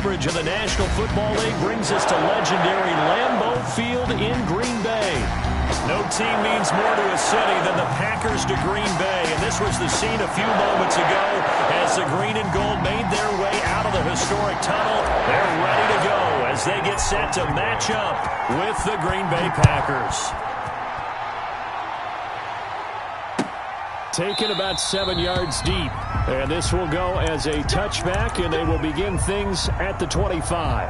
coverage of the National Football League brings us to legendary Lambeau Field in Green Bay. No team means more to a city than the Packers to Green Bay, and this was the scene a few moments ago as the green and gold made their way out of the historic tunnel. They're ready to go as they get set to match up with the Green Bay Packers. Taken about 7 yards deep, and this will go as a touchback, and they will begin things at the 25.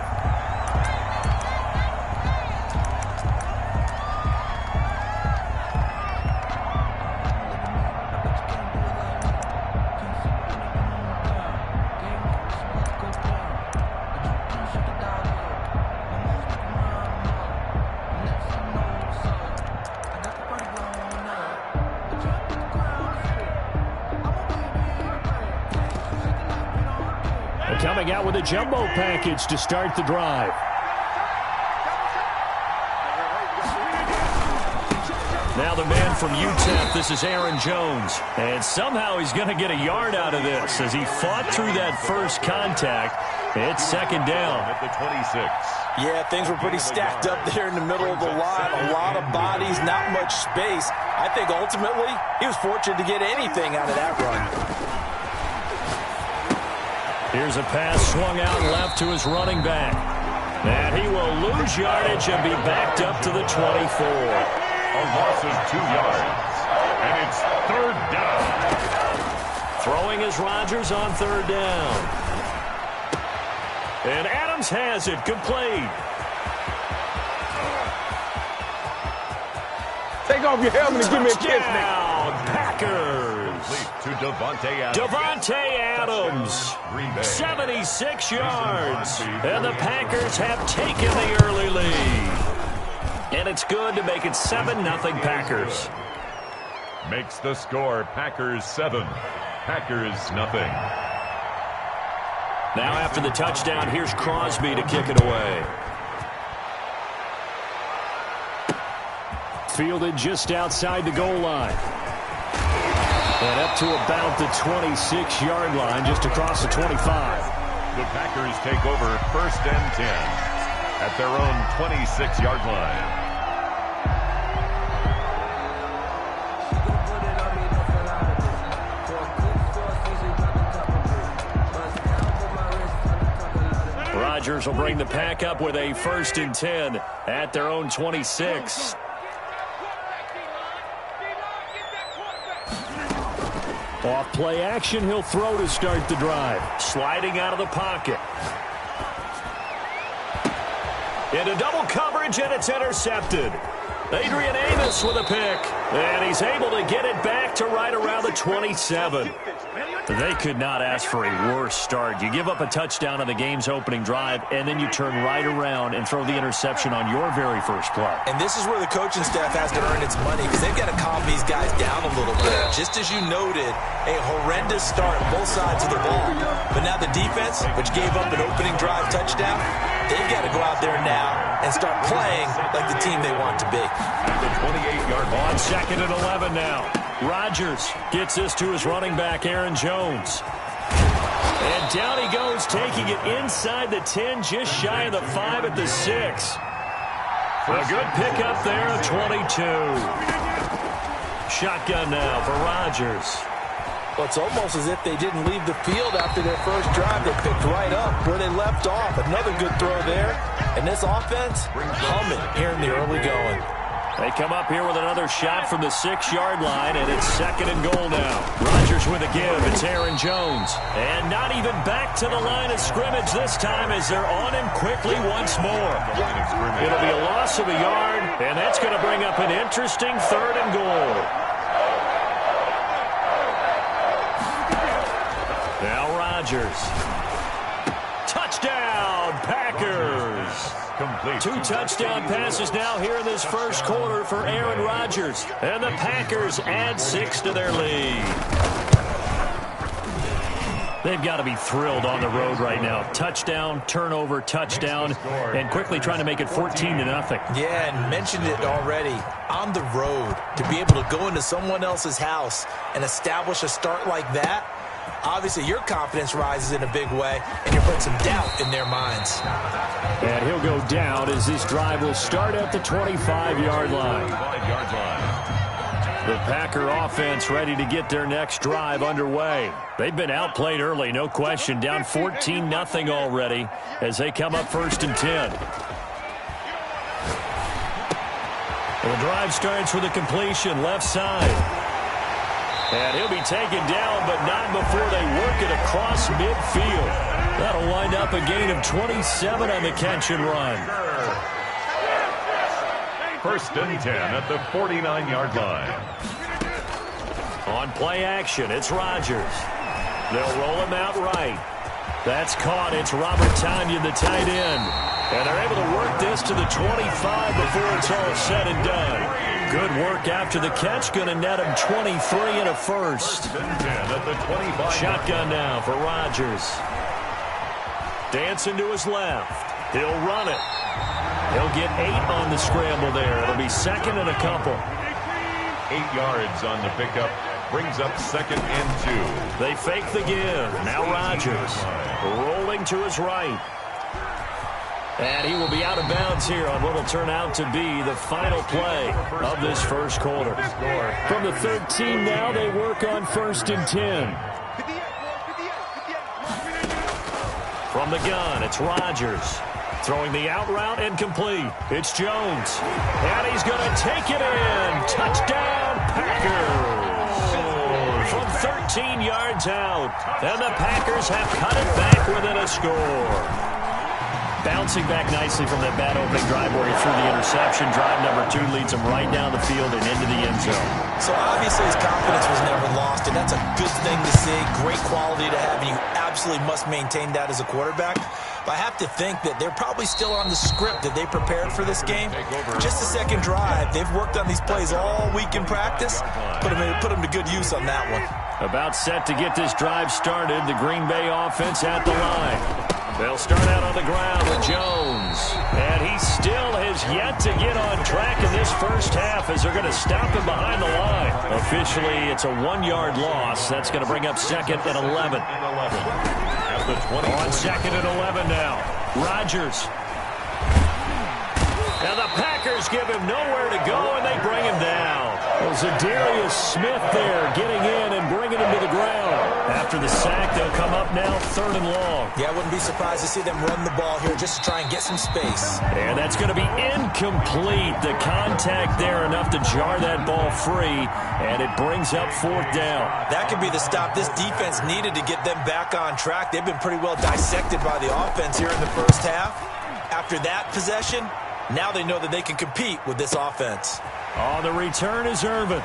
Coming out with a jumbo package to start the drive. Now the man from UTEP, this is Aaron Jones. And somehow he's going to get a yard out of this as he fought through that first contact. It's second down at the 26. Yeah, things were pretty stacked up there in the middle of the line. A lot of bodies, not much space. I think ultimately he was fortunate to get anything out of that run. Here's a pass swung out left to his running back. And he will lose yardage and be backed up to the 24. A loss of 2 yards. And it's third down. Throwing is Rodgers on third down. And Adams has it complete. Take off your helmet and give me a kiss, Touchdown, Packers. To Davante Adams. 76 yards. And the Packers have taken the early lead. And it's good to make it 7-0 Packers. Makes the score Packers 7, Packers nothing. Now after the touchdown, here's Crosby to kick it away. Fielded just outside the goal line. And up to about the 26-yard line, just across the 25. The Packers take over first and 10 at their own 26-yard line. Rodgers will bring the pack up with a first and 10 at their own 26. Off play action, he'll throw to start the drive. Sliding out of the pocket. Into double coverage, and it's intercepted. Adrian Amos with a pick. And he's able to get it back to right around the 27. They could not ask for a worse start. You give up a touchdown on the game's opening drive, and then you turn right around and throw the interception on your very first play. And this is where the coaching staff has to earn its money because they've got to calm these guys down a little bit. Just as you noted, a horrendous start on both sides of the ball. But now the defense, which gave up an opening drive touchdown, they've got to go out there now and start playing like the team they want to be. At the 28-yard line. On second and 11 now. Rodgers gets this to his running back, Aaron Jones. And down he goes, taking it inside the 10, just shy of the 5 at the 6. A good pickup there, 22. Shotgun now for Rodgers. Well, it's almost as if they didn't leave the field after their first drive. They picked right up where they left off. Another good throw there. And this offense, humming here in the early going. They come up here with another shot from the 6-yard line, and it's second and goal now. Rodgers with a give. It's Aaron Jones. And not even back to the line of scrimmage this time as they're on him quickly once more. It'll be a loss of a yard, and that's going to bring up an interesting third and goal. Now Rodgers. Touchdown, Packers. Complete. 2 touchdown passes now here in this first quarter for Aaron Rodgers. And the Packers add 6 to their lead. They've got to be thrilled on the road right now. Touchdown, turnover, touchdown, and quickly trying to make it 14-0. Yeah, and mentioned it already. On the road, to be able to go into someone else's house and establish a start like that, Obviously, your confidence rises in a big way, and you're putting some doubt in their minds. And he'll go down as this drive will start at the 25-yard line. The Packer offense ready to get their next drive underway. They've been outplayed early, no question, down 14-0 already as they come up 1st and 10. The drive starts with a completion left side. And he'll be taken down, but not before they work it across midfield. That'll wind up a gain of 27 on the catch and run. 1st and 10 at the 49-yard line. On play action, it's Rodgers. They'll roll him out right. That's caught. It's Robert Tonyan, the tight end. And they're able to work this to the 25 before it's all said and done. Good work after the catch. Going to net him 23 and a first. Shotgun now for Rodgers. Dancing to his left. He'll run it. He'll get 8 on the scramble there. It'll be 2nd and a couple. 8 yards on the pickup. Brings up 2nd and 2. They fake the give. Now Rodgers rolling to his right. And he will be out of bounds here on what will turn out to be the final play of this first quarter. From the 13 now, they work on 1st and 10. From the gun, it's Rodgers. Throwing the out route and complete. It's Jones. And he's going to take it in. Touchdown, Packers. From 13 yards out. And the Packers have cut it back within a score. Bouncing back nicely from that bad opening drive where he threw the interception. Drive number 2 leads him right down the field and into the end zone. So obviously his confidence was never lost, and that's a good thing to see. Great quality to have, and you absolutely must maintain that as a quarterback. But I have to think that they're probably still on the script that they prepared for this game. Just a second drive. They've worked on these plays all week in practice. Put them to good use on that one. About set to get this drive started. The Green Bay offense at the line. They'll start out on the ground with Jones. And he still has yet to get on track in this first half as they're going to stop him behind the line. Officially, it's a 1-yard loss. That's going to bring up 2nd and 11. On 2nd and 11 now. Rodgers. And the Packers give him nowhere to go, and they bring him down. Well, Zadarius Smith there getting in and bringing him to the ground. After the sack, they'll come up now 3rd and long. Yeah, I wouldn't be surprised to see them run the ball here just to try and get some space. And that's going to be incomplete. The contact there enough to jar that ball free, and it brings up 4th down. That could be the stop this defense needed to get them back on track. They've been pretty well dissected by the offense here in the first half. After that possession, now they know that they can compete with this offense. On the return is Irvin.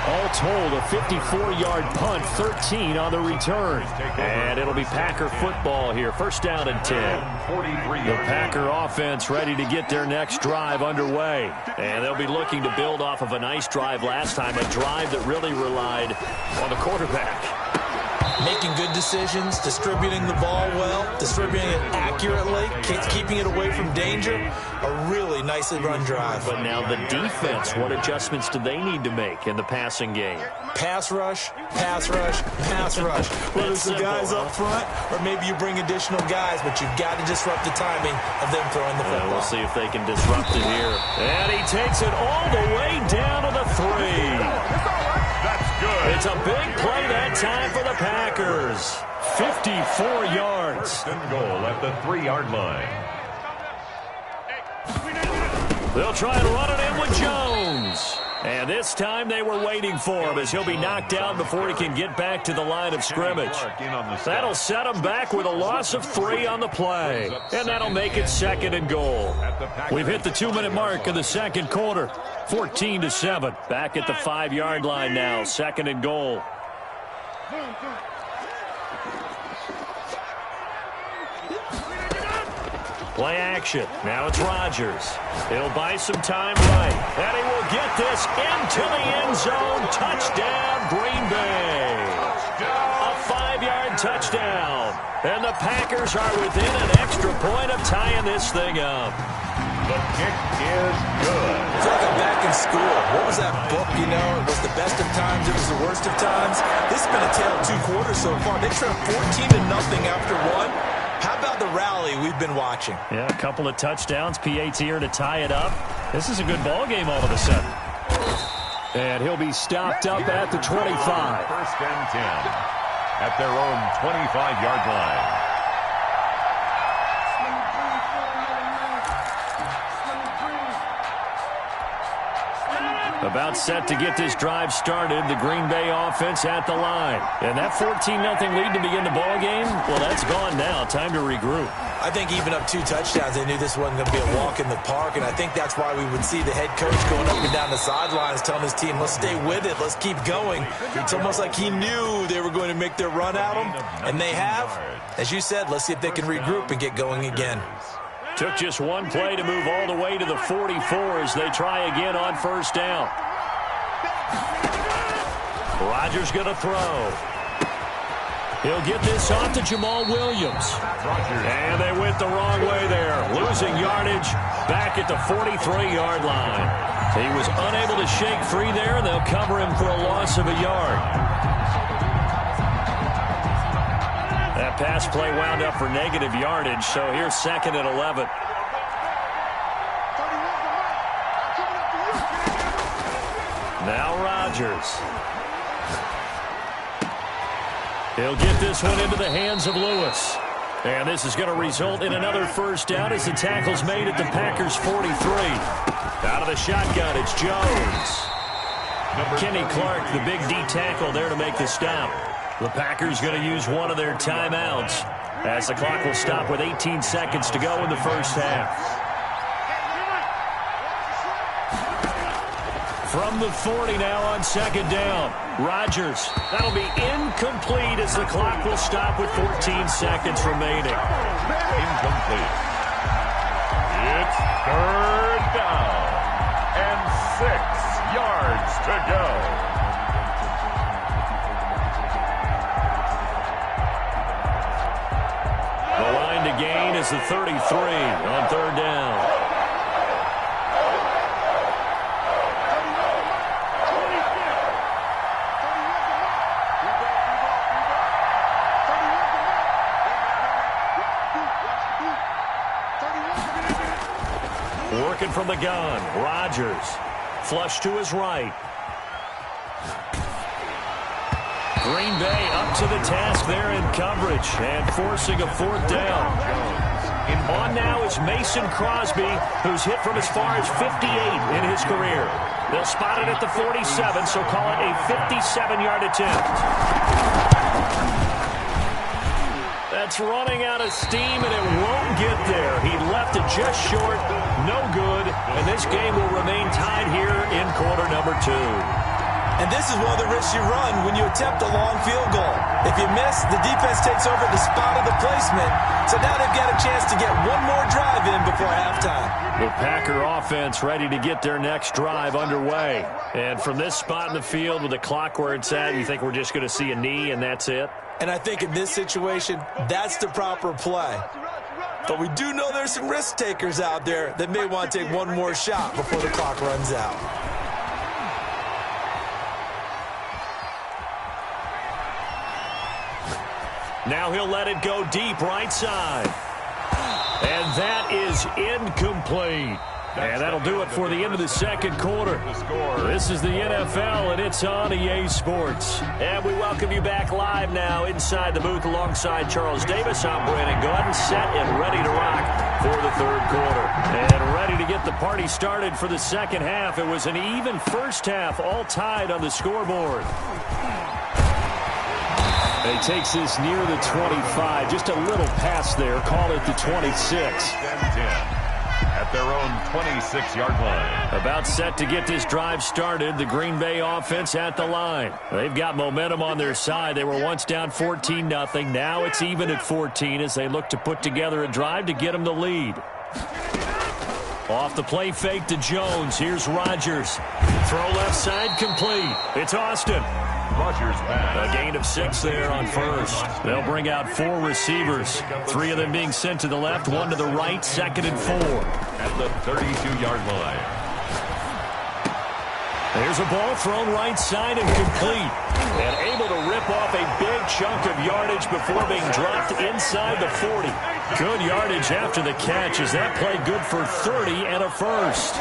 All told, a 54-yard punt, 13 on the return. And it'll be Packer football here. 1st down and 10. The Packer offense ready to get their next drive underway. And they'll be looking to build off of a nice drive last time, a drive that really relied on the quarterback. Making good decisions, distributing the ball well, distributing it accurately, keeping it away from danger. A really nicely run drive. But now the defense, what adjustments do they need to make in the passing game? Pass rush, pass rush, pass rush. Whether it's the guys up front or maybe you bring additional guys, but you've got to disrupt the timing of them throwing the football. We'll see if they can disrupt it here. And he takes it all the way down to the 3. That's good. It's a big play that time for the Packers. 54 yards. 1st and goal at the 3-yard line. They'll try and run it in with Jones. And this time they were waiting for him as he'll be knocked down before he can get back to the line of scrimmage. That'll set him back with a loss of 3 on the play. And that'll make it 2nd and goal. We've hit the 2-minute mark of the second quarter. 14-7. Back at the 5-yard line now. 2nd and goal. Play action. Now it's Rodgers. He'll buy some time right. And he will get this into the end zone. Touchdown, Green Bay. A 5-yard touchdown. And the Packers are within an extra point of tying this thing up. The kick is good. It's like I'm back in school. What was that book, you know? It was the best of times, it was the worst of times. This has been a tale of 2 quarters so far. They trailed 14-0 after 1. How about the rally we've been watching? Yeah, a couple of touchdowns. PAT here to tie it up. This is a good ball game all of a sudden. And he'll be stopped up at the 25. First and 10 at their own 25-yard line. About set to get this drive started. The Green Bay offense at the line. And that 14-0 lead to begin the ball game, well, that's gone now. Time to regroup. I think even up 2 touchdowns, they knew this wasn't going to be a walk in the park, and I think that's why we would see the head coach going up and down the sidelines telling his team, let's stay with it, let's keep going. It's almost like he knew they were going to make their run at him, and they have. As you said, let's see if they can regroup and get going again. Took just one play to move all the way to the 44 as they try again on first down. Rodgers going to throw. He'll get this off to Jamal Williams. And they went the wrong way there. Losing yardage back at the 43-yard line. He was unable to shake free there, and they'll cover him for a loss of a yard. That pass play wound up for negative yardage, so here's 2nd and 11. Now Rodgers. He'll get this one into the hands of Lewis. And this is going to result in another first down as the tackle's made at the Packers' 43. Out of the shotgun, it's Jones. Kenny Clark, the big D tackle there to make the stop. The Packers going to use one of their timeouts as the clock will stop with 18 seconds to go in the first half. From the 40 now on 2nd down. Rodgers. That'll be incomplete as the clock will stop with 14 seconds remaining. Incomplete. It's 3rd down and 6 yards to go. The line to gain is the 33 on 3rd down. Working from the gun. Rodgers. Flush to his right. Green Bay up to the task there in coverage and forcing a 4th down. On now is Mason Crosby, who's hit from as far as 58 in his career. They'll spot it at the 47, so call it a 57-yard attempt. That's running out of steam, and it won't get there. He left it just short, no good, and this game will remain tied here in quarter number 2. And this is one of the risks you run when you attempt a long field goal. If you miss, the defense takes over the spot of the placement, so now they've got a chance to get one more drive in before halftime. The Packer offense ready to get their next drive underway. And from this spot in the field with the clock where it's at, you think we're just going to see a knee and that's it? And I think in this situation, that's the proper play. But we do know there's some risk takers out there that may want to take one more shot before the clock runs out. Now he'll let it go deep right side. And that is incomplete. And that'll do it for the end of the second quarter. This is the NFL, and it's on EA Sports. And we welcome you back live now inside the booth alongside Charles Davis. I'm Brandon Gaudin, set and ready to rock for the third quarter. And ready to get the party started for the second half. It was an even first half, all tied on the scoreboard. He takes this near the 25, just a little pass there. Call it the 26. At their own 26-yard line. About set to get this drive started. The Green Bay offense at the line. They've got momentum on their side. They were once down 14-0. Now it's even at 14 as they look to put together a drive to get them the lead. Off the play fake to Jones. Here's Rodgers. Throw left side complete. It's Austin. Rodgers pass. A gain of 6 there on first. They'll bring out 4 receivers. 3 of them being sent to the left, 1 to the right, 2nd and 4. At the 32-yard line. There's a ball thrown right side and complete. And able to rip off a big chunk of yardage before being dropped inside the 40. Good yardage after the catch as that play good for 30 and a first.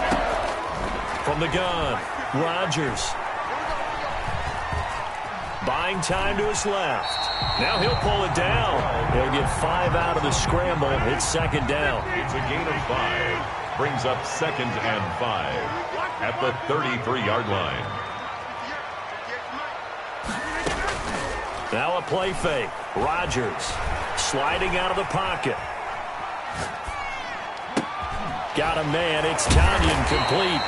From the gun, Rodgers. Buying time to his left. Now he'll pull it down. He'll get 5 out of the scramble. It's second down. It's a gain of 5. Brings up 2nd and 5 at the 33-yard line. Now a play fake. Rodgers sliding out of the pocket. Got a man. It's Tanyan complete.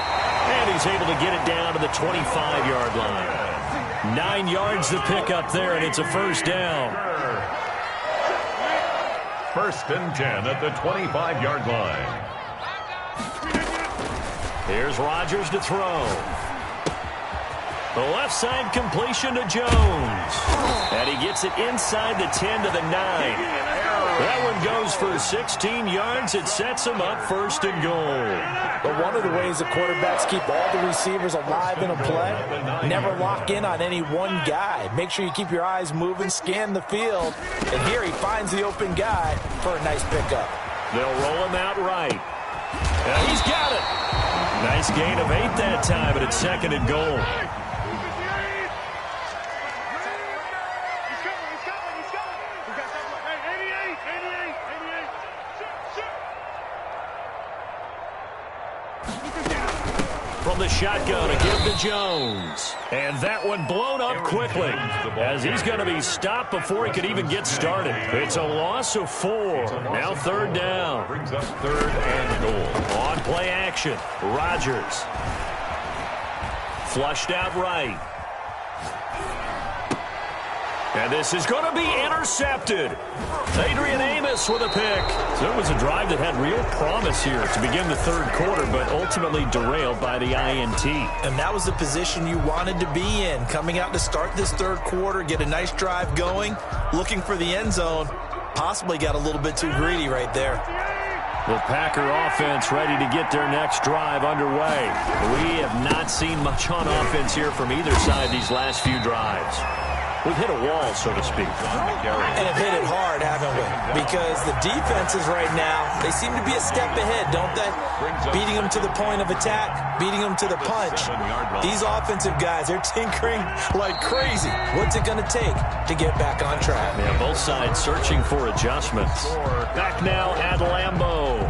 And he's able to get it down to the 25-yard line. 9 yards to pick up there, and it's a first down. 1st and 10 at the 25-yard line. Here's Rodgers to throw. The left side completion to Jones. And he gets it inside the 10 to the 9. That one goes for 16 yards. It sets him up 1st and goal. But one of the ways the quarterbacks keep all the receivers alive in a play, never lock in on any one guy. Make sure you keep your eyes moving, scan the field. And here he finds the open guy for a nice pickup. They'll roll him out right. And he's got it. Nice gain of 8 that time, but it's 2nd and goal. From the shotgun, a give to Jones. And that one blown up quickly as he's going to be stopped before he could even get started. It's a loss of 4. Now 3rd down. Brings up 3rd and goal. On play action, Rodgers. Flushed out right. And this is going to be intercepted. Adrian Amos with a pick. So it was a drive that had real promise here to begin the 3rd quarter, but ultimately derailed by the INT. And that was the position you wanted to be in. Coming out to start this 3rd quarter, get a nice drive going, looking for the end zone. Possibly got a little bit too greedy right there. The Packer offense ready to get their next drive underway. We have not seen much on offense here from either side these last few drives. We've hit a wall, so to speak. And have hit it hard, haven't we? Because the defenses right now, they seem to be a step ahead, don't they? Beating them to the point of attack, beating them to the punch. These offensive guys, they're tinkering like crazy. What's it going to take to get back on track? Yeah, both sides searching for adjustments. Back now at Lambeau.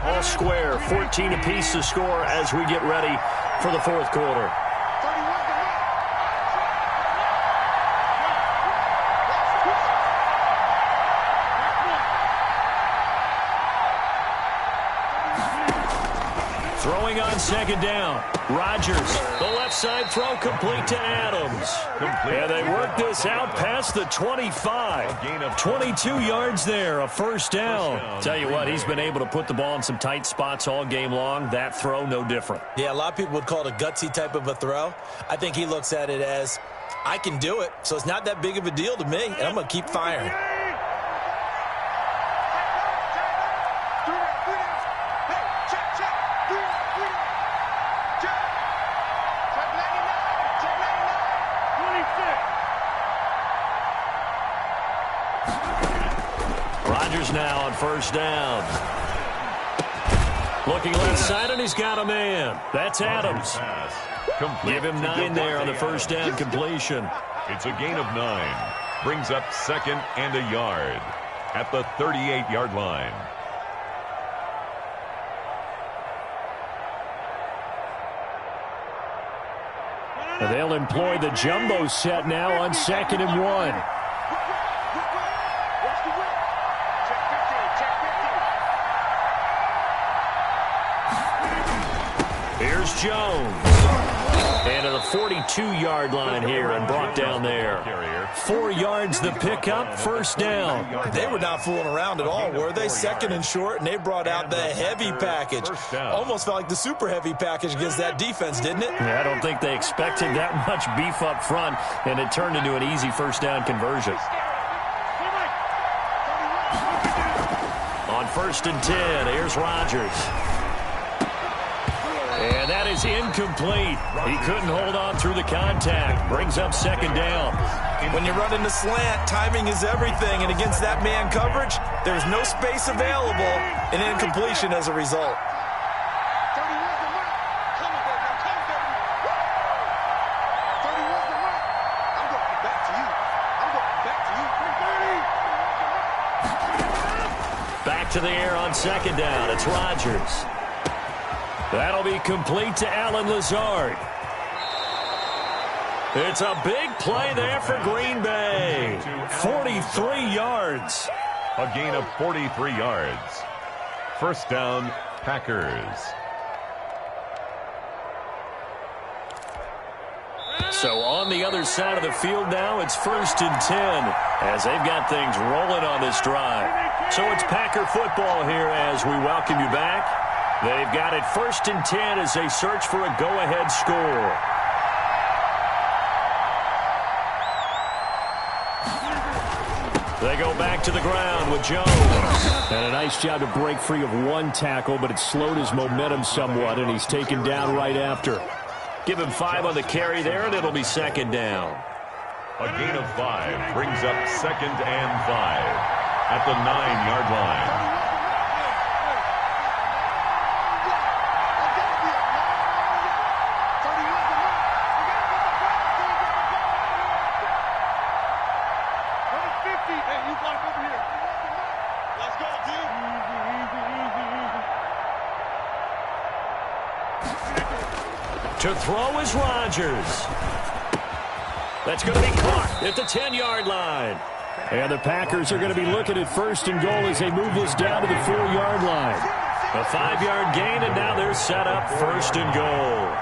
All square, 14 apiece to score as we get ready for the 4th quarter. Throwing on 2nd down. Rodgers, the left side throw complete to Adams. And they work this out past the 25. 22 yards there, a first down. Tell you what, he's been able to put the ball in some tight spots all game long. That throw, no different. Yeah, a lot of people would call it a gutsy type of a throw. I think he looks at it as, I can do it, so it's not that big of a deal to me, and I'm going to keep firing. Rodgers now on 1st down. Looking left side, and he's got a man. That's Adams. Give him 9 there on the 1st down completion. It's a gain of 9. Brings up 2nd and a yard at the 38-yard line. They'll employ the jumbo set now on 2nd and 1. Here's Jones. And at the 42-yard line here and brought down there. 4 yards the pickup, 1st down. They were not fooling around at all, were they? 2nd and short, and they brought out the heavy package. Almost felt like the super heavy package against that defense, didn't it? Yeah, I don't think they expected that much beef up front, and it turned into an easy 1st down conversion. On 1st and 10, here's Rodgers. And that is incomplete. He couldn't hold on through the contact. Brings up second down. When you run in the slant, timing is everything, and against that man coverage, there's no space available, and incompletion as a result. Back to the air on second down. It's Rodgers. That'll be complete to Allen Lazard. It's a big play there for Green Bay. 43 yards. A gain of 43 yards. First down, Packers. So on the other side of the field now, it's 1st and 10 as they've got things rolling on this drive. So it's Packer football here as we welcome you back. They've got it 1st and 10 as they search for a go-ahead score. They go back to the ground with Jones. And a nice job to break free of one tackle, but it slowed his momentum somewhat, and he's taken down right after. Give him 5 on the carry there, and it'll be second down. A gain of 5 brings up 2nd and 5 at the 9-yard line. To throw is Rodgers. That's going to be caught at the 10-yard line. And the Packers are going to be looking at 1st and goal as they move this down to the 4-yard line. A 5-yard gain, and now they're set up 1st and goal.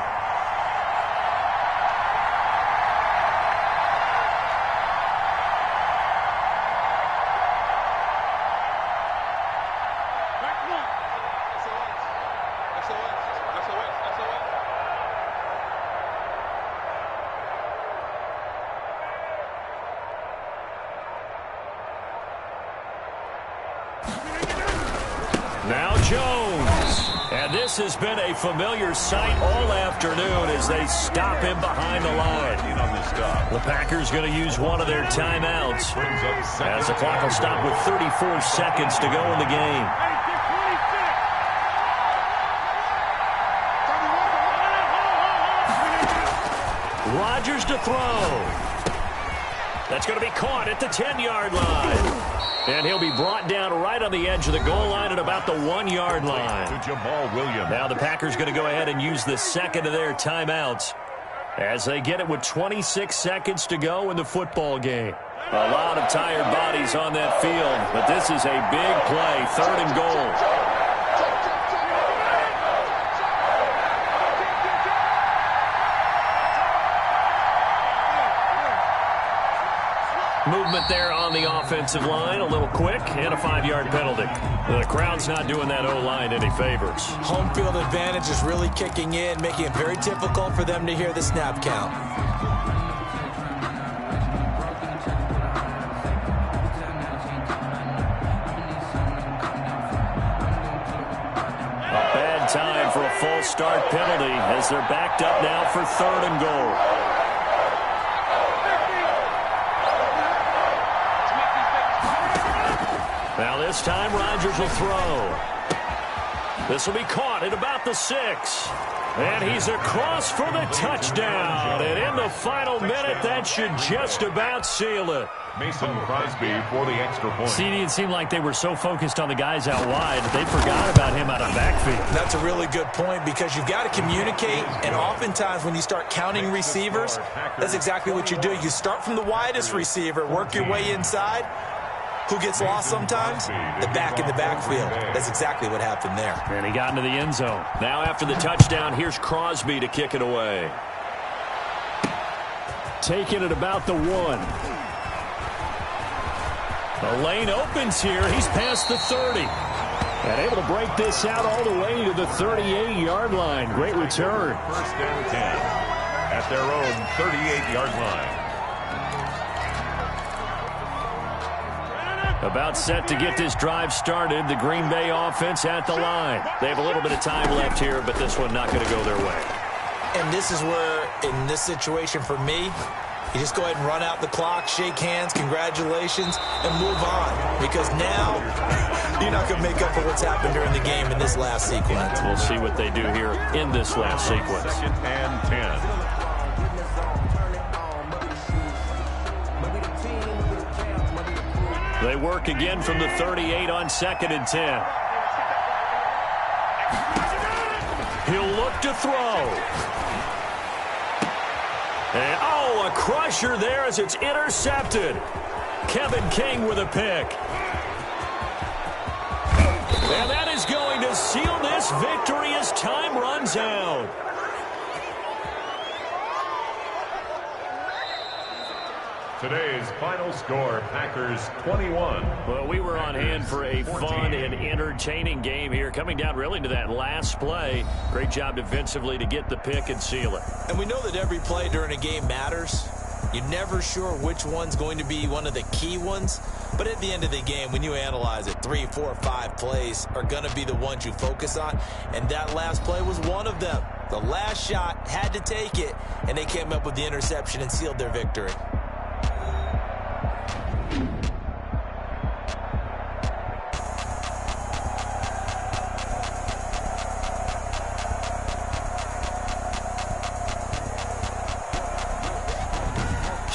Now Jones. And this has been a familiar sight all afternoon as they stop him behind the line. The Packers going to use one of their timeouts as the clock will stop with 34 seconds to go in the game. Rodgers to throw. That's going to be caught at the 10-yard line. And he'll be brought down right on the edge of the goal line at about the 1-yard line. To Jamal Williams. Now the Packers going to go ahead and use the second of their timeouts as they get it with 26 seconds to go in the football game. A lot of tired bodies on that field, but this is a big play, 3rd and goal. Movement there on the offensive line, a little quick, and a 5-yard penalty. The crowd's not doing that O-line any favors. Home field advantage is really kicking in, making it very difficult for them to hear the snap count. A bad time for a false start penalty as they're backed up now for 3rd and goal. Now this time Rodgers will throw. This will be caught at about the 6. And he's across for the touchdown. And in the final minute, that should just about seal it. Mason Crosby for the extra point. CD, it seemed like they were so focused on the guys out wide that they forgot about him out of backfield. That's a really good point because you've got to communicate, and oftentimes when you start counting receivers, that's exactly what you do. You start from the widest receiver, work your way inside. Who gets lost sometimes? The back in the backfield. That's exactly what happened there. And he got into the end zone. Now after the touchdown, here's Crosby to kick it away. Taking it about the 1. The lane opens here. He's past the 30. And able to break this out all the way to the 38-yard line. Great return. 1st and 10 at their own 38-yard line. About set to get this drive started. The Green Bay offense at the line. They have a little bit of time left here, but this one not going to go their way. And this is where, in this situation for me, you just go ahead and run out the clock, shake hands, congratulations, and move on. Because now, you're not going to make up for what's happened during the game in this last sequence. We'll see what they do here in this last sequence. 2nd and 10. They work again from the 38 on 2nd and 10. He'll look to throw. And, oh, a crusher there as it's intercepted. Kevin King with a pick. And that is going to seal this victory as time runs out. Today's final score, Packers 21. Well, we were on hand for a fun and entertaining game here. Coming down really to that last play. Great job defensively to get the pick and seal it. And we know that every play during a game matters. You're never sure which one's going to be one of the key ones. But at the end of the game, when you analyze it, 3, 4, 5 plays are going to be the ones you focus on. And that last play was one of them. The last shot had to take it, and they came up with the interception and sealed their victory.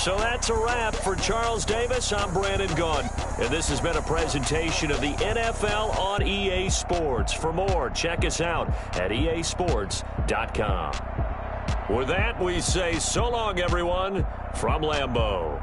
So that's a wrap. For Charles Davis, I'm Brandon Gaudin. And this has been a presentation of the NFL on EA Sports. For more, check us out at easports.com. With that, we say so long, everyone, from Lambeau.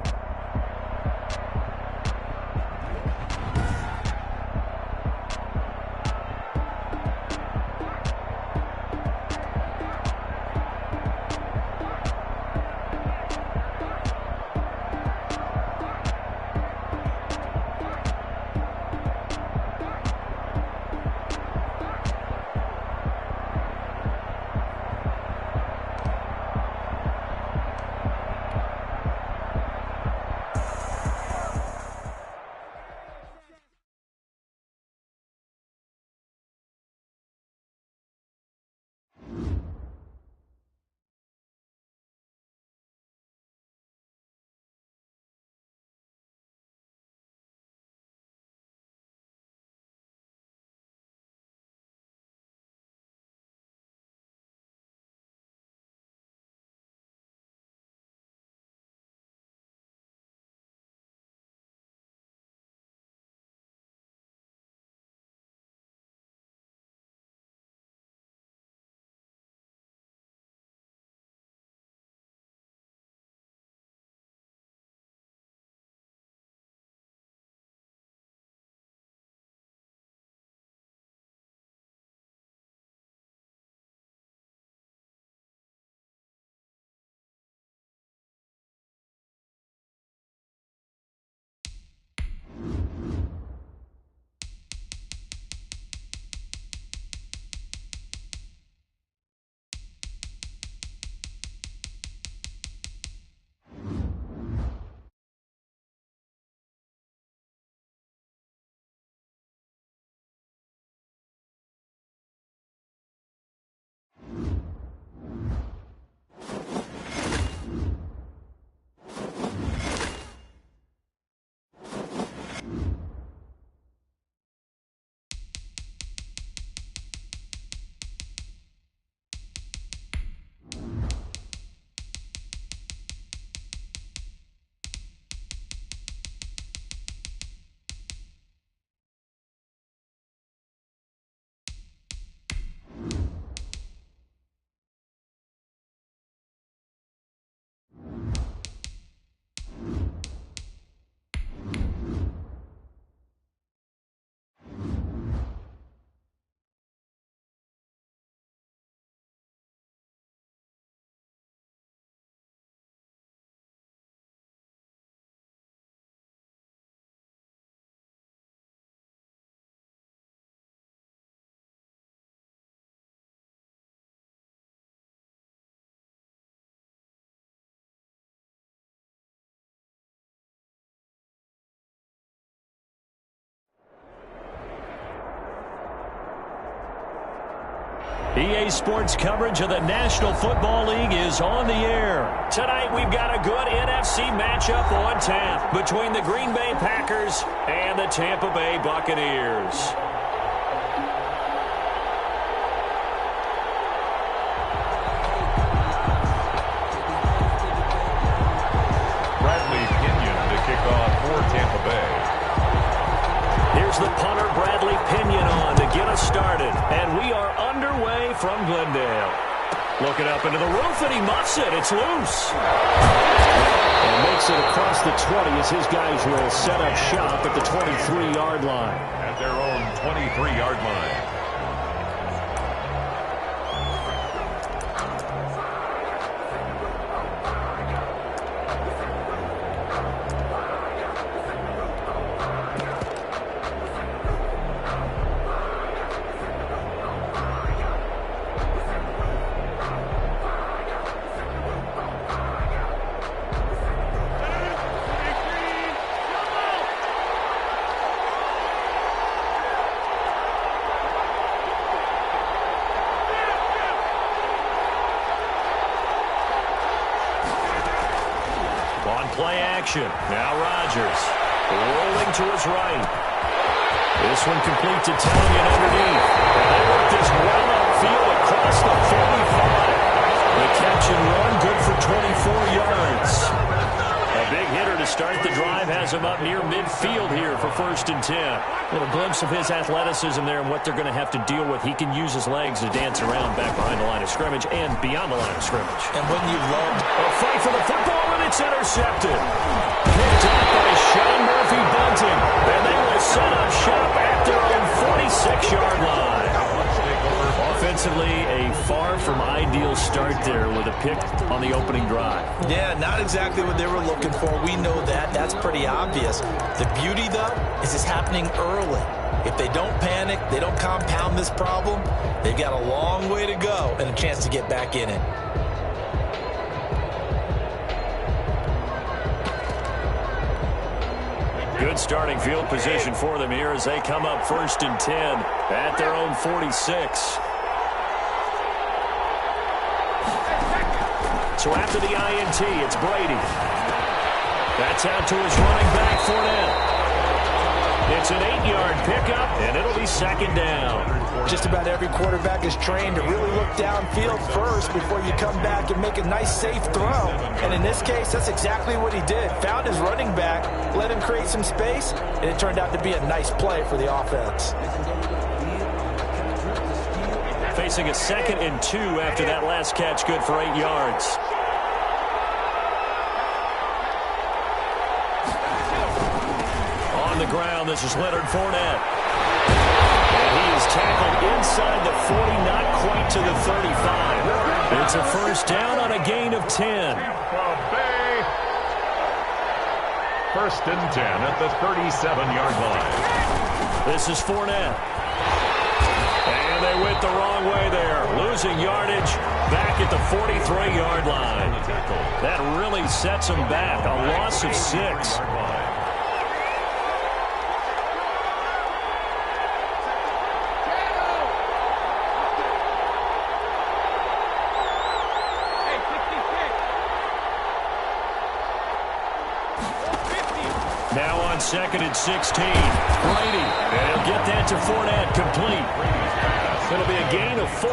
EA Sports coverage of the National Football League is on the air. Tonight we've got a good NFC matchup on tap between the Green Bay Packers and the Tampa Bay Buccaneers. Bradley Pinion to kick off for Tampa Bay. Here's the punter, Bradley Pinion, on to get us started. And we are underway from Glendale. Looking up into the roof, and he muffs it. It's loose. And makes it across the 20 as his guys will set up shop at the 23-yard line. At their own 23-yard line. Play action. Now Rodgers rolling to his right. This one complete to Tanya underneath. And they work this well upfield across the 45. The catch and run good for 24 yards. A big hitter to start the drive has him up near midfield here for 1st and 10. A little glimpse of his athleticism there and what they're going to have to deal with. He can use his legs to dance around back behind the line of scrimmage and beyond the line of scrimmage. And when you love a fight for the football, and it's intercepted. Picked up by Sean Murphy Bunting. And they will set up shop at their own 46-yard line. Offensively, a far from ideal start there with a pick on the opening drive. Yeah, not exactly what they were looking for. We know that. That's pretty obvious. The beauty, though, is it's happening early. If they don't panic, they don't compound this problem, they've got a long way to go and a chance to get back in it. Good starting field position for them here as they come up 1st and 10 at their own 46. So after the INT, it's Brady. That's out to his running back, Fournette. It's an 8-yard pickup, and it'll be 2nd down. Just about every quarterback is trained to really look downfield first before you come back and make a nice, safe throw. And in this case, that's exactly what he did. Found his running back, let him create some space, and it turned out to be a nice play for the offense. Facing a 2nd and 2 after that last catch, good for 8 yards. On the ground, this is Leonard Fournette. And he is tackled inside the 40, not quite to the 35. It's a 1st down on a gain of 10. Tampa Bay. 1st and 10 at the 37-yard line. This is Fournette. And they went the wrong way there. Losing yardage back at the 43-yard line. That really sets them back. A loss of 6. Now on 2nd and 16. Brady. And he'll get that to Fournette, complete. It'll be a gain of 4.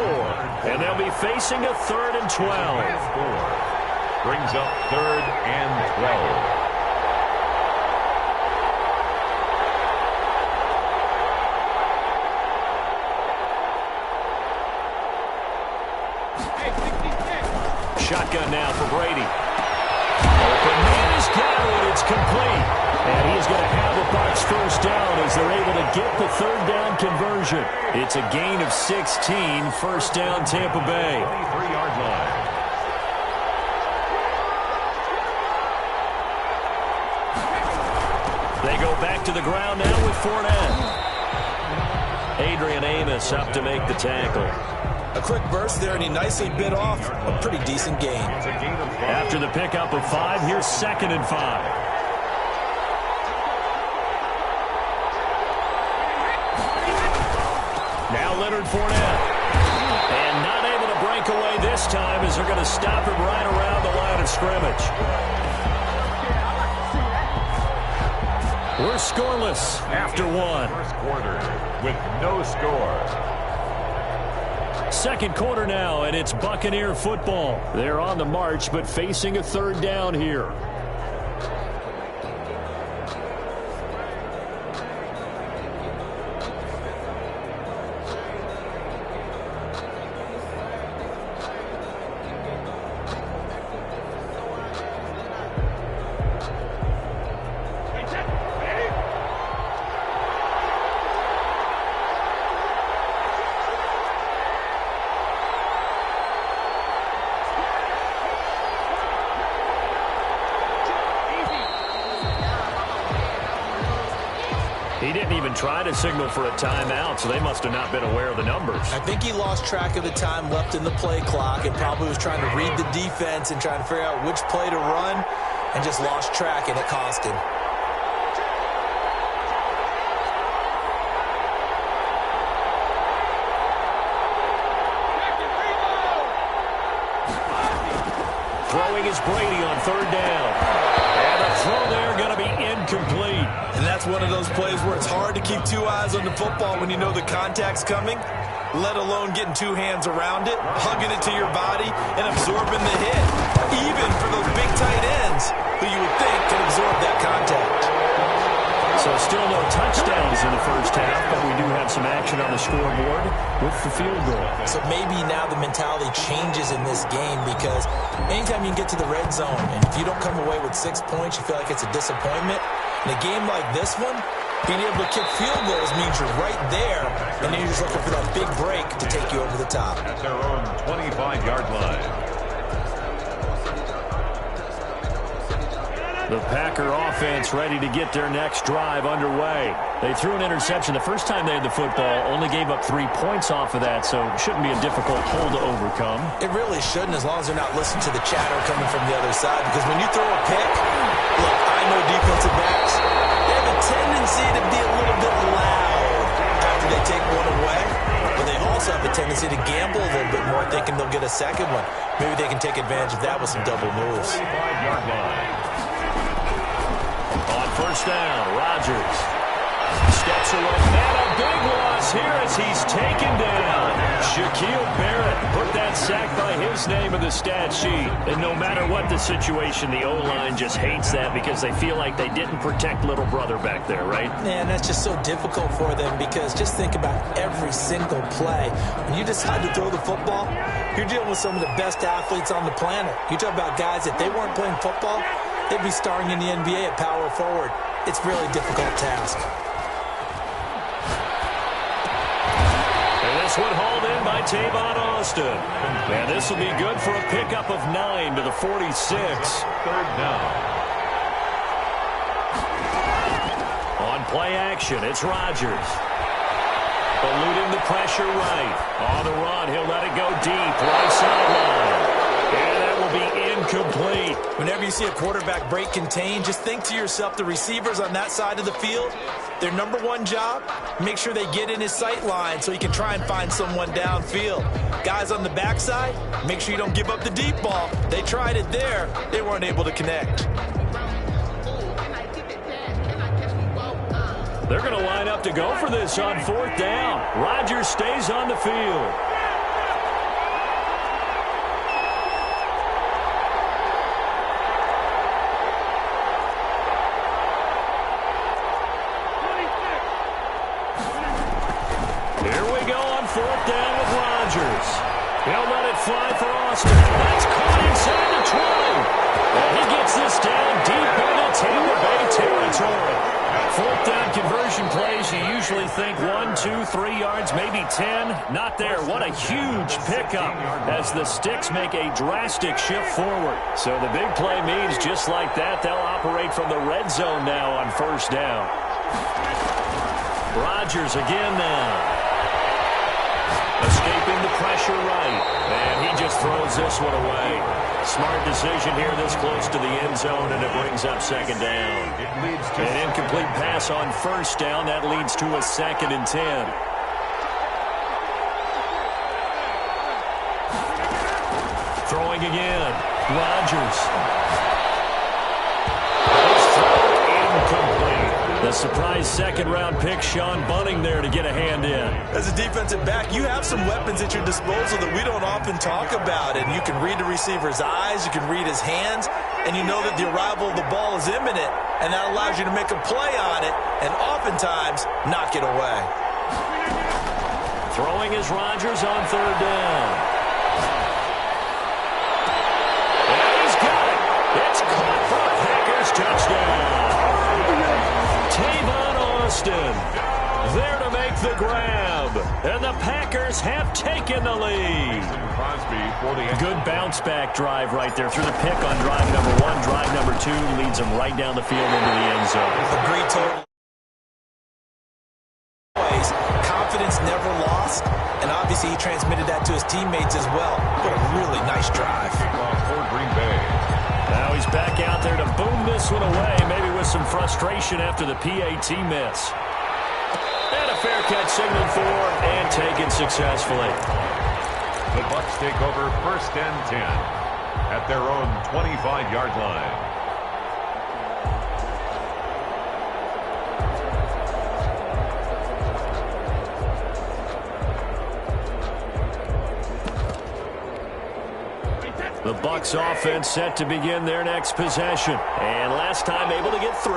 And they'll be facing a 3rd and 12. Brings up 3rd and 12. Shotgun now for Brady. Open man is got it. It's complete. And he's going to have a Bucs 1st down as they're able to get the 3rd down conversion. It's a gain of 16, 1st down Tampa Bay. 23-yard line. They go back to the ground now with Fournette. Adrian Amos up to make the tackle. A quick burst there, and he nicely bit off a pretty decent gain. After the pickup of 5, here's 2nd and 5. Now Leonard Fournette. And not able to break away this time as they're going to stop him right around the line of scrimmage. We're scoreless after one. First quarter with no score. Second quarter now, and it's Buccaneer football. They're on the march, but facing a third down here. He didn't even try to signal for a timeout, so they must have not been aware of the numbers. I think he lost track of the time left in the play clock and probably was trying to read the defense and trying to figure out which play to run and just lost track, and it cost him. Throwing is Brady on third down. And the throw there going to be incomplete. And that's one of those plays where it's hard to keep two eyes on the football when you know the contact's coming, let alone getting two hands around it, hugging it to your body, and absorbing the hit, even for those big tight ends who you would think can absorb that contact. So still no touchdowns in the first half, but we do have some action on the scoreboard with the field goal. So maybe now the mentality changes in this game because anytime you can get to the red zone, and if you don't come away with 6 points, you feel like it's a disappointment. In a game like this one, being able to kick field goals means you're right there, and then you're just looking for that big break to take you over the top. At their own 25-yard line. The Packer offense ready to get their next drive underway. They threw an interception the first time they had the football, only gave up 3 points off of that, so it shouldn't be a difficult hole to overcome. It really shouldn't, as long as they're not listening to the chatter coming from the other side, because when you throw a pick, look, I know defensive backs, they have a tendency to be a little bit loud after they take one away, but they also have a tendency to gamble a little bit more, thinking they'll get a second one. Maybe they can take advantage of that with some double moves. 35-yard line. On first down, Rodgers steps away. And a big loss here as he's taken down. Shaquille Barrett put that sack by his name in the stat sheet. And no matter what the situation, the O-line just hates that because they feel like they didn't protect little brother back there, right? Man, that's just so difficult for them because just think about every single play. When you decide to throw the football, you're dealing with some of the best athletes on the planet. You talk about guys, if they weren't playing football, they'd be starring in the NBA at power forward. It's a really difficult task. And this one hauled in by Tavon Austin. And this will be good for a pickup of 9 to the 46. Third down. On play action, it's Rodgers. Eluding the pressure right. On the run, he'll let it go deep. Right sideline. And that will be incomplete. Whenever you see a quarterback break contain, just think to yourself, the receivers on that side of the field, their number one job, make sure they get in his sight line so he can try and find someone downfield. Guys on the backside, make sure you don't give up the deep ball. They tried it there. They weren't able to connect. They're going to line up to go for this on fourth down. Rodgers stays on the field. Fourth down with Rodgers. He'll let it fly for Austin. That's caught inside the 20. And he gets this down deep into Tampa Bay territory. Fourth down conversion plays, you usually think 1, 2, 3 yards, maybe 10. Not there. What a huge pickup as the Sticks make a drastic shift forward. So the big play means just like that, they'll operate from the red zone now on first down. Rodgers again now. Escaping the pressure right. And he just throws this one away. Smart decision here this close to the end zone, and it brings up second down. An incomplete pass on first down. That leads to a 2nd and 10. throwing again. Rodgers. His throw incomplete. The surprise second-round pick, Sean Bunting, there to get a hand in. As a defensive back, you have some weapons at your disposal that we don't often talk about. And you can read the receiver's eyes, you can read his hands, and you know that the arrival of the ball is imminent, and that allows you to make a play on it and oftentimes knock it away. Throwing is Rodgers on third down. And he's got it. It's caught for a Packers touchdown. Tavon Austin there to make the grab. And the Packers have taken the lead. Good bounce-back drive right there through the pick on drive number 1. Drive number 2 leads them right down the field into the end zone. Agreed totally. Confidence never lost, and obviously he transmitted that to his teammates as well. What a really nice drive. For Green Bay. Now he's back out there to boom this one away, maybe with some frustration after the PAT miss. And a fair catch signaled for and taken successfully. The Bucs take over first and 10 at their own 25-yard line. The Bucs offense set to begin their next possession. And last time able to get 3.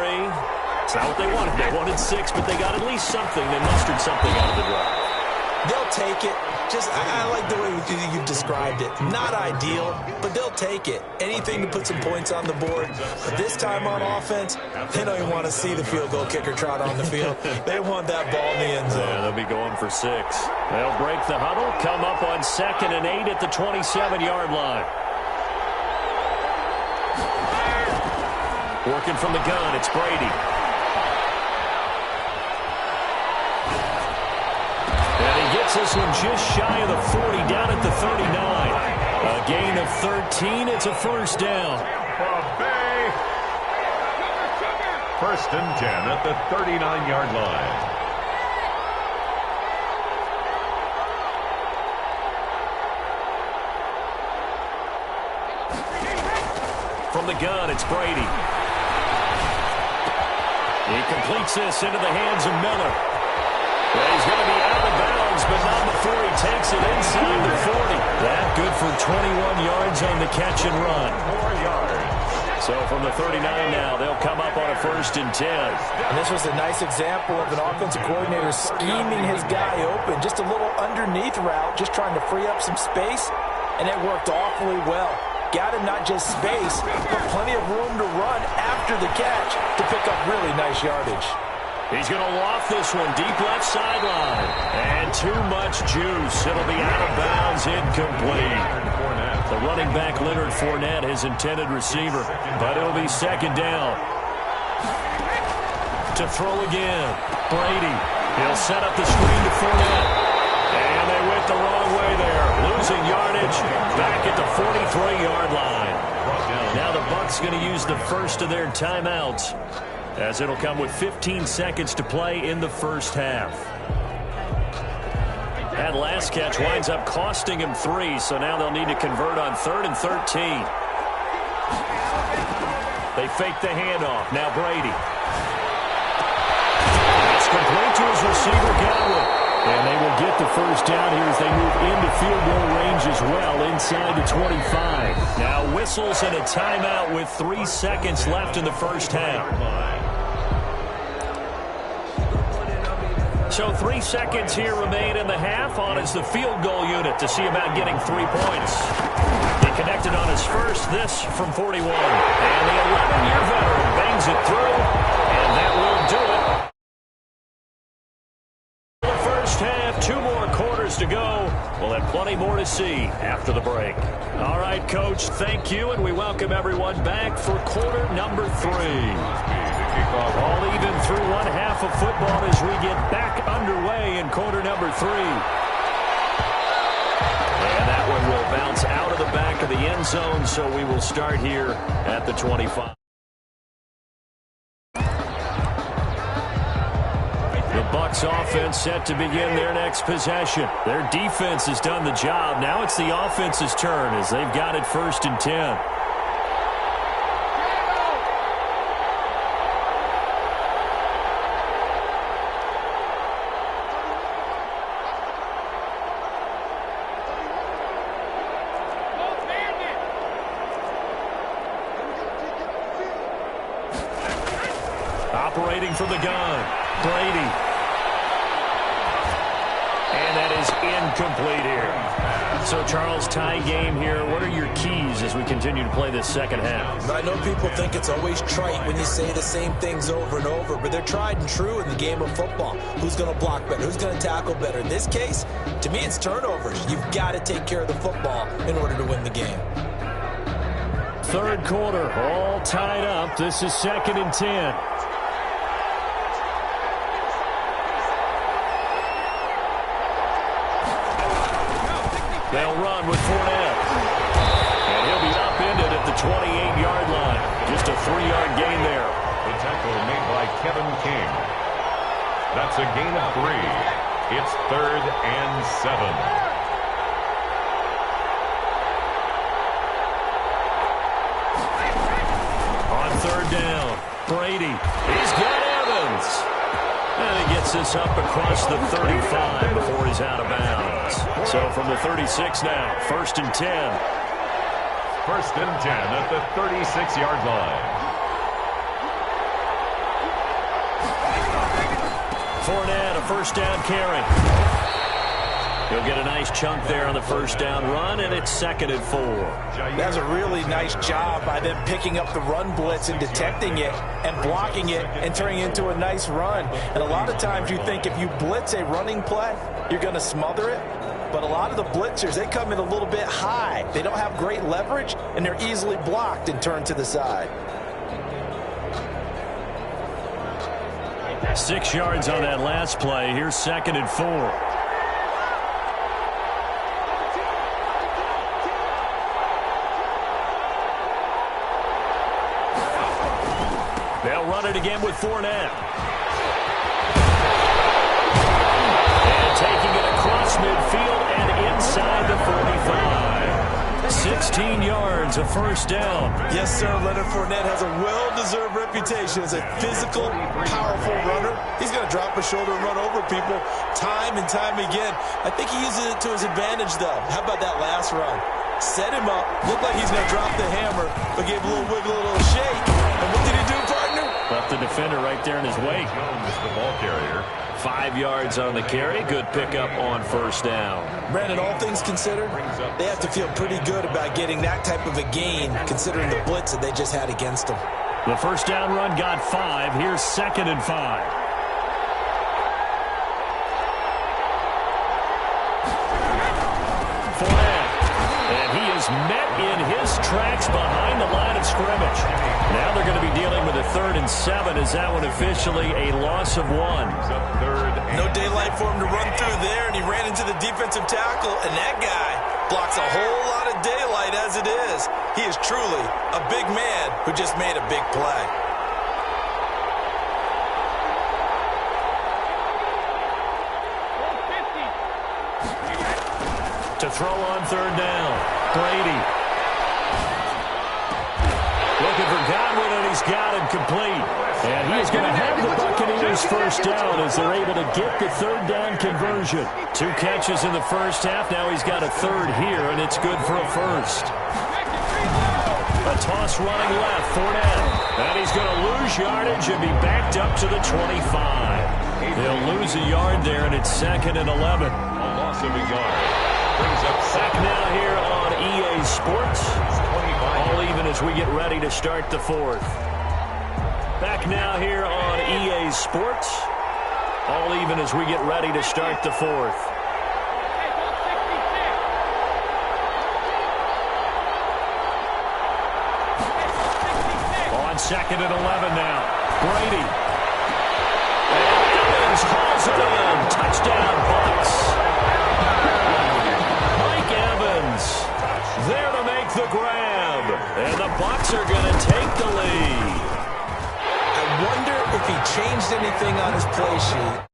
It's not what they wanted. They wanted 6, but they got at least something. They mustered something out of the drive. They'll take it. I like the way you described it. Not ideal, but they'll take it. Anything to put some points on the board. But this time on offense, they don't even want to see the field goal kicker trot on the field. They want that ball in the end zone. Yeah, they'll be going for 6. They'll break the huddle, come up on 2nd and 8 at the 27-yard line. Working from the gun, it's Brady. And he gets this one just shy of the 40, down at the 39. A gain of 13, it's a first down. Bay. First and 10 at the 39-yard line. From the gun, it's Brady. He completes this into the hands of Miller. Well, he's going to be out of bounds, but not before he takes it inside the 40. That good for 21 yards on the catch and run. 4 yards. So from the 39 now, they'll come up on a first and 10. And this was a nice example of an offensive coordinator scheming his guy open. Just a little underneath route, just trying to free up some space, and it worked awfully well. Got him not just space, but plenty of room to run after the catch to pick up really nice yardage. He's going to loft this one deep left sideline. And too much juice. It'll be out of bounds, incomplete. The running back, Leonard Fournette, his intended receiver. But it'll be second down. To throw again. Brady. He'll set up the screen to Fournette. And they went the wrong way there. Losing yardage back at the 43-yard line. Now the Bucs going to use the first of their timeouts, as it'll come with 15 seconds to play in the first half. That last catch winds up costing him 3, so now they'll need to convert on 3rd and 13. They fake the handoff. Now Brady. It's complete to his receiver, Godwin. And they will get the first down here as they move into field goal range as well, inside the 25. Now whistles and a timeout with 3 seconds left in the first half. So 3 seconds here remain in the half. On is the field goal unit to see about getting 3 points. He connected on his first, this from 41. And the 11-year veteran bangs it through, and that will do it. Half, 2 more quarters to go. We'll have plenty more to see after the break. All right, Coach, thank you, and we welcome everyone back for quarter number 3. All even through one half of football as we get back underway in quarter number 3. And that one will bounce out of the back of the end zone, so we will start here at the 25. The Bucs offense set to begin their next possession. Their defense has done the job. Now it's the offense's turn as they've got it 1st and 10. Operating from the gun, Brady. And that is incomplete here. So, Charles, tie game here. What are your keys as we continue to play this second half? I know people think it's always trite when you say the same things over and over, but they're tried and true in the game of football. Who's going to block better? Who's going to tackle better? In this case, to me, it's turnovers. You've got to take care of the football in order to win the game. Third quarter, all tied up. This is 2nd and 10. They'll run with Fournette. And he'll be upended at the 28-yard line. Just a 3-yard gain there. The tackle made by Kevin King. That's a gain of 3. It's 3rd and 7. On 3rd down, Brady. He's got Evans. And he gets this up across the 35 before he's out of bounds. So from the 36 now, 1st and 10. 1st and 10 at the 36-yard line. Fournette, a 1st down carry. He'll get a nice chunk there on the 1st down run, and it's 2nd and 4. That's a really nice job by them picking up the run blitz and detecting it and blocking it and turning it into a nice run. And a lot of times you think if you blitz a running play, you're going to smother it. But a lot of the blitzers, they come in a little bit high. They don't have great leverage, and they're easily blocked and turned to the side. 6 yards on that last play. Here's 2nd and 4. They'll run it again with Fournette. And taking it across midfield and inside the 45. 16 yards, a 1st down. Yes, sir. Leonard Fournette has a well-deserved reputation as a physical, powerful runner. He's going to drop his shoulder and run over people time and time again. I think he uses it to his advantage, though. How about that last run? Set him up. Looked like he's going to drop the hammer, but gave a little wiggle, a little shake. And what did he do, partner? Left the defender right there in his wake. Jones, the ball carrier. 5 yards on the carry. Good pickup on 1st down. Brandon, all things considered, they have to feel pretty good about getting that type of a gain, considering the blitz that they just had against them. The 1st down run got 5. Here's 2nd and 5. Fournette. And he is met in his tracks behind the line of scrimmage. Now they're going to be dealing with a 3rd and 7. Is that one officially a loss of 1? No daylight for him to run through there, and he ran into the defensive tackle, and that guy blocks a whole lot of daylight as it is. He is truly a big man who just made a big play. To throw on 3rd down, Brady. Looking for Godwin, and he's got him complete. And he's going to have the Buccaneers 1st down as they're able to get the 3rd down conversion. 2 catches in the 1st half. Now he's got a 3rd here, and it's good for a 1st. A toss running left, Fournette. And he's going to lose yardage and be backed up to the 25. They'll lose a yard there, and it's 2nd and 11. A loss of a yard. Brings up Back now here on EA Sports. All even as we get ready to start the 4th. Back now here on EA Sports. All even as we get ready to start the 4th. On 2nd and 11 now. Brady. And Evans hauls it in. Touchdown, Bucs. There to make the grab. And the Bucs are going to take the lead. I wonder if he changed anything on his play sheet.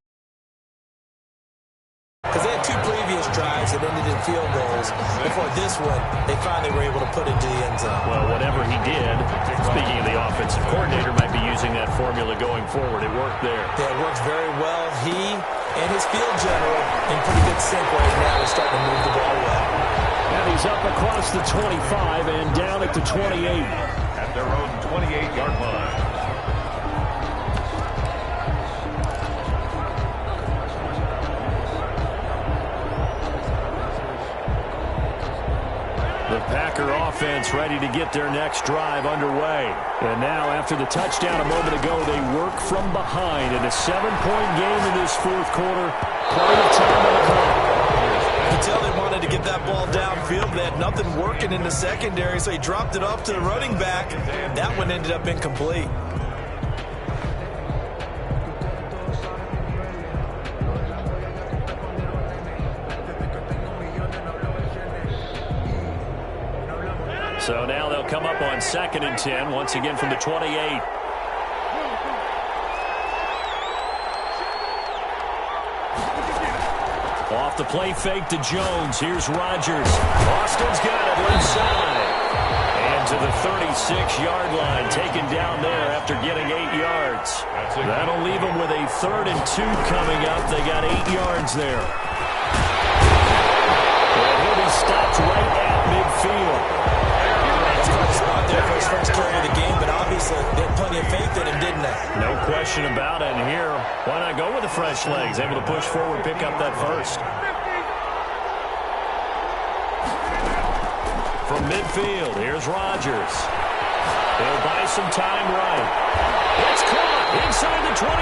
previous drives that ended in field goals. Before this one, they finally were able to put into the end zone. Well, whatever he did, speaking of the offensive coordinator, might be using that formula going forward. It worked there. Yeah, it works very well. He and his field general in pretty good sync right now. They're starting to move the ball well. And he's up across the 25 and down at the 28. At their own 28-yard line. The Packer offense ready to get their next drive underway. And now, after the touchdown a moment ago, they work from behind in a 7-point game in this fourth quarter. Plenty of time on the clock. You can tell they wanted to get that ball downfield. They had nothing working in the secondary, so he dropped it off to the running back. That one ended up incomplete. So now they'll come up on 2nd and 10, once again from the 28. Off the play fake to Jones. Here's Rodgers. Austin's got it left side. And to the 36-yard line, taken down there after getting 8 yards. That'll leave them with a 3rd and 2 coming up. They got 8 yards there. And he'll be stopped right at midfield. Spot there for his first carry of the game, but obviously they had plenty of faith in him, didn't they? No question about it. And here, why not go with the fresh legs? Able to push forward, pick up that first. From midfield, here's Rodgers. He'll buy some time right. It's caught inside the 25.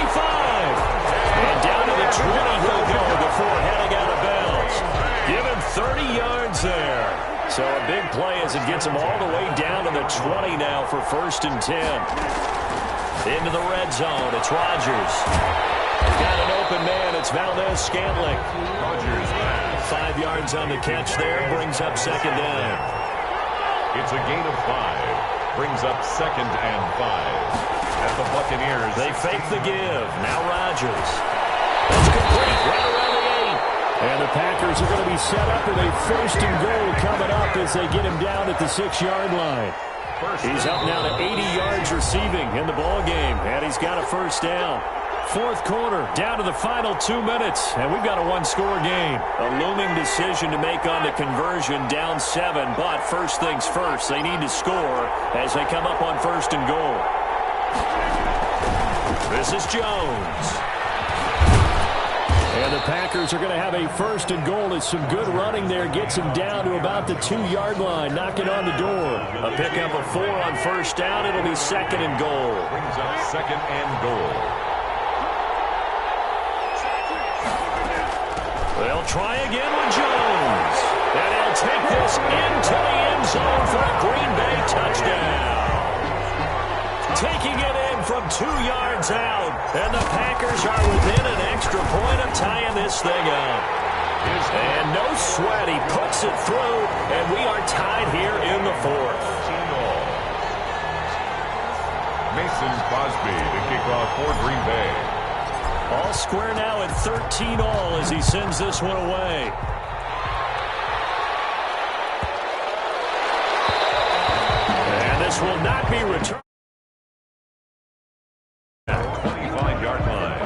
And down to the 20 he'll go before heading out of bounds. Give him 30 yards there. So a big play as it gets him all the way down to the 20 now for 1st and 10. Into the red zone. It's Rodgers. Got an open man. It's Valdez-Scantling. Rodgers pass. 5 yards on the catch there. Brings up 2nd down. It's a gain of 5. Brings up 2nd and 5. At the Buccaneers. They fake the give. Now Rodgers. It's complete. Right around the 8. And the Packers are going to be set up with a 1st and goal coming up as they get him down at the 6-yard line. He's up now to 80 yards receiving in the ball game, and he's got a 1st down. Fourth quarter, down to the final 2 minutes, and we've got a one-score game. A looming decision to make on the conversion, down 7, but first things first, they need to score as they come up on 1st and goal. This is Jones. And the Packers are going to have a 1st and goal as some good running there gets him down to about the 2-yard line, knocking on the door. A pickup of 4 on 1st down. It'll be 2nd and goal. Brings up 2nd and goal. They'll try again with Jones. And he'll take this into the end zone for a Green Bay touchdown. Taking it in from 2 yards out. And the Packers are within an extra point of tying this thing up. And no sweat. He puts it through. And we are tied here in the 4th. Mason Crosby to kick off for Green Bay. All square now at 13 all as he sends this one away. And this will not be returned. 25-yard line.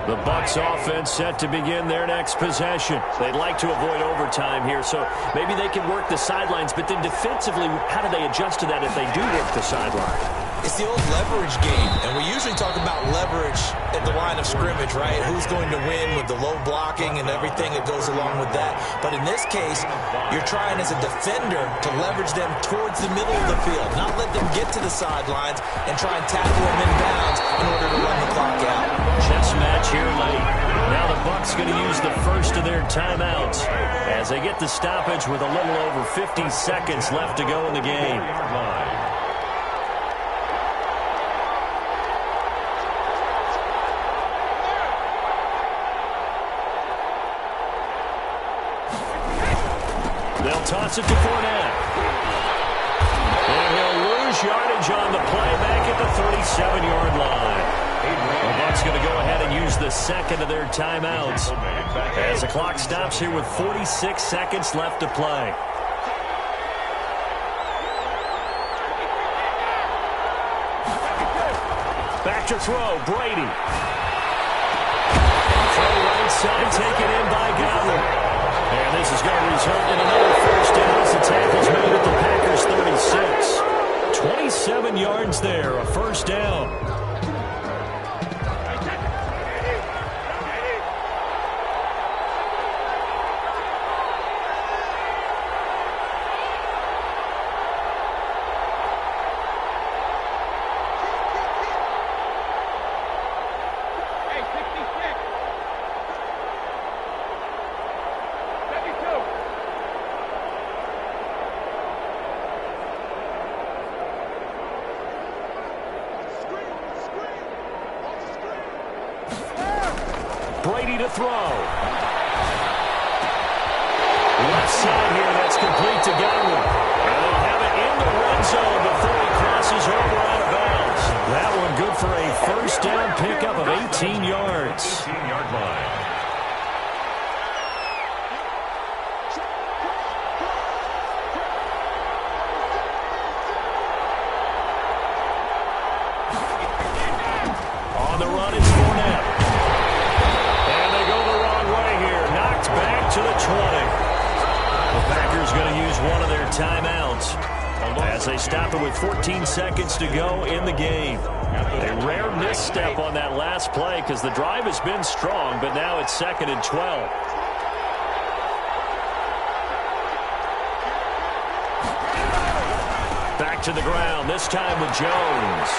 The Bucs offense set to begin their next possession. They'd like to avoid overtime here, so maybe they can work the sidelines, but then defensively, how do they adjust to that if they do work the sideline? It's the old leverage game, and we usually talk about leverage at the line of scrimmage, right? Who's going to win with the low blocking and everything that goes along with that. But in this case, you're trying as a defender to leverage them towards the middle of the field, not let them get to the sidelines and try and tackle them inbounds in order to run the clock out. Chess match here late. Now the Bucs going to use the first of their timeouts as they get the stoppage with a little over 50 seconds left to go in the game. They'll toss it to Fournette. And he'll lose yardage on the play back at the 37-yard line. The Bucks going to go ahead and use the second of their timeouts as the clock stops here with 46 seconds left to play. Back to throw, Brady. Throw right side, taken in by Godwin. And this is going to result in another first down as the tackle's made at the Packers' 36. 27 yards there, a first down. Brady to throw. Left side here, that's complete to Godwin. And they'll have it in the red zone before he crosses over out of bounds. That one good for a first down pickup of 18 yards. 18-yard line. On the run, it's Fournette. To the 20. The Packers going to use one of their timeouts as they stop it with 14 seconds to go in the game. A rare misstep on that last play because the drive has been strong, but now it's 2nd and 12. Back to the ground, this time with Jones.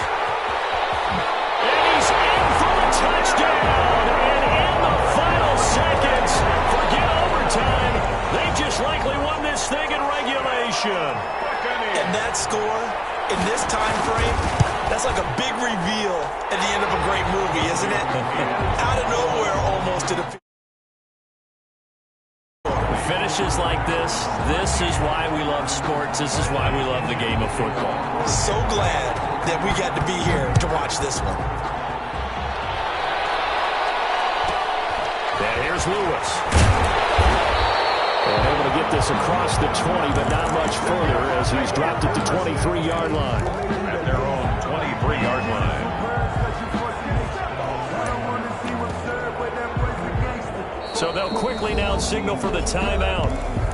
And he's in for the touchdown. And in the final seconds, forget overtime. They just likely won this thing in regulation. And that score, in this time frame, that's like a big reveal at the end of a great movie, isn't it? Out of nowhere, almost to the finishes like this is why we love sports. This is why we love the game of football. So glad that we got to be here to watch this one. And here's Lewis. And able to get this across the 20, but not much further as he's dropped it to 23-yard line. At their own 23-yard line. So they'll quickly now signal for the timeout.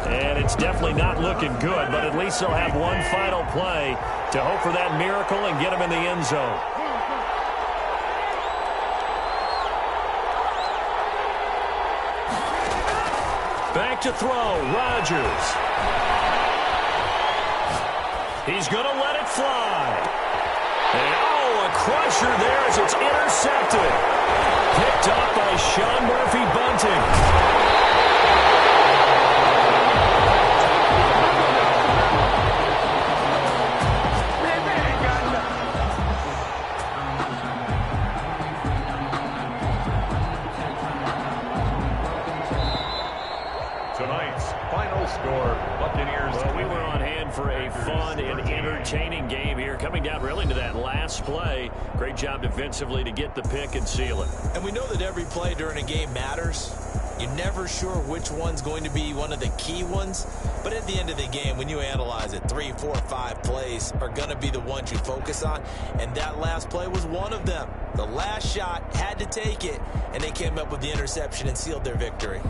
And it's definitely not looking good, but at least they'll have one final play to hope for that miracle and get them in the end zone. Back to throw, Rodgers. He's going to let it fly. And a crusher there as it's intercepted. Picked up by Sean Murphy-Bunting. Tonight's final score, Buccaneers. Well, we were on hand for a fun and entertaining game here. Coming down really to that last play. Great job defensively to get the pick and seal it. And we know that every play during a game matters. You're never sure which one's going to be one of the key ones. But at the end of the game, when you analyze it, 3, 4, 5 plays are going to be the ones you focus on. And that last play was one of them. The last shot had to take it, and they came up with the interception and sealed their victory.